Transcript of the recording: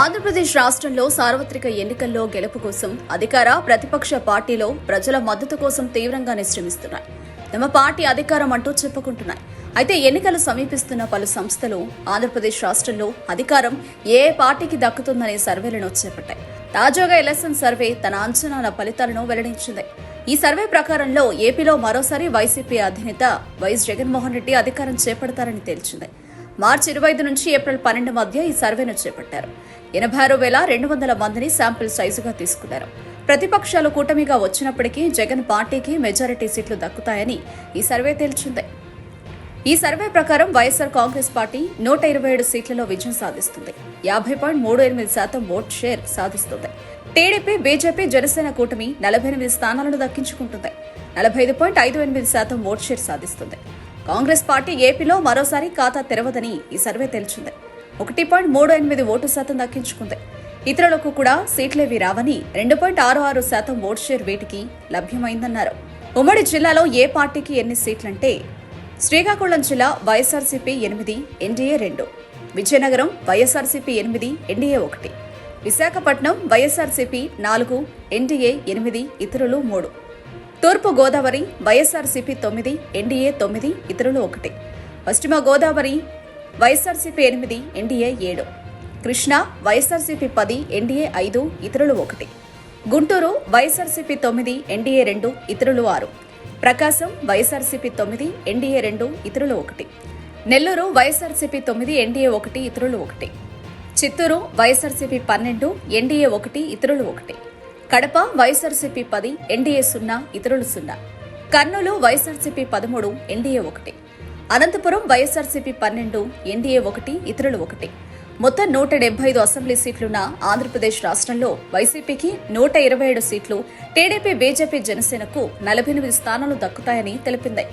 ఆంధ్రప్రదేశ్ రాష్ట్రంలో సార్వత్రిక ఎన్నికల్లో గెలుపు కోసం అధికార ప్రతిపక్ష పార్టీలో ప్రజల మద్దతు కోసం తీవ్రంగానే శ్రమిస్తున్నాయి. తమ పార్టీ అధికారం అంటూ చెప్పుకుంటున్నాయి. అయితే ఎన్నికలు సమీపిస్తున్న పలు సంస్థలు ఆంధ్రప్రదేశ్ రాష్ట్రంలో అధికారం ఏ పార్టీకి దక్కుతుందనే సర్వేలను చేపట్టాయి. తాజాగా ఎలక్షన్ సర్వే తన అంచనాల ఫలితాలను వెల్లడించింది. ఈ సర్వే ప్రకారంలో ఏపీలో మరోసారి వైసీపీ అధినేత వైఎస్ జగన్మోహన్ రెడ్డి అధికారం చేపడతారని తేల్చింది. మార్చి 25 నుంచి ఏప్రిల్ 12 మధ్య ఈ సర్వేను చేపట్టారు. 86,200 మందిని శాంపిల్ సైజుగా తీసుకున్నారు. ప్రతిపక్షాలు కూటమిగా వచ్చినప్పటికీ జగన్ పార్టీకి మెజారిటీ సీట్లు దక్కుతాయని ఈ సర్వే తేల్చింది. ఈ సర్వే ప్రకారం వైఎస్ఆర్ కాంగ్రెస్ పార్టీ 127 సీట్లలో విజయం సాధిస్తుంది. 50.38% ఓట్ షేర్ సాధిస్తుంది. టీడీపీ, బీజేపీ, జనసేన కూటమి 48 స్థానాలను దక్కించుకుంటుంది. 45.58% ఓట్ షేర్ సాధిస్తుంది. కాంగ్రెస్ పార్టీ ఏపీలో మరోసారి ఖాతా తెరవదని ఈ సర్వే తేల్చింది. 1.38 ఓటు శాతం దక్కించుకుంది. ఇతరులకు కూడా సీట్లేవి రావని 2.66% ఓటు షేర్ వీటికి లభ్యమైందన్నారు. ఉమ్మడి జిల్లాలో ఏ పార్టీకి ఎన్ని సీట్లంటే శ్రీకాకుళం జిల్లా YSRCP 8, NDA 2, Vizianagaram YSRCP 8, NDA 1, Visakhapatnam YSRCP 4, NDA 8, ఇతరులు 3, తూర్పు గోదావరి వైఎస్ఆర్సీపీ 9, ఎన్డీఏ 9, ఇతరులు 1, పశ్చిమ గోదావరి వైఎస్ఆర్సీపీ 8, ఎన్డీఏ 7, కృష్ణా వైఎస్ఆర్సీపీ 10, ఎన్డీఏ 5, ఇతరులు 1, గుంటూరు వైఎస్ఆర్సీపీ 9, ఎన్డీఏ 2, ఇతరులు 6, ప్రకాశం వైఎస్ఆర్సీపీ 9, ఎన్డీఏ 2, ఇతరులు 1, నెల్లూరు వైఎస్ఆర్సీపీ 9, ఎన్డీఏ 1, ఇతరులు 1, చిత్తూరు వైఎస్ఆర్సీపీ 12, ఎన్డీఏ 1, ఇతరులు 1, కడప వైఎస్ఆర్సీపీ 10, ఎన్డీఏ 0, ఇతరులు 0, కర్నూలు వైఎస్ఆర్సీపీ 13, ఎన్డీఏ 1, అనంతపురం వైఎస్ఆర్సీపీ 12, ఎన్డీఏ 1, ఇతరులు 1. మొత్తం 175 అసెంబ్లీ సీట్లున్న ఆంధ్రప్రదేశ్ రాష్ట్రంలో వైసీపీకి 127 సీట్లు, టీడీపీ, బీజేపీ, జనసేనకు 48 స్థానాలు దక్కుతాయని తెలిపింది.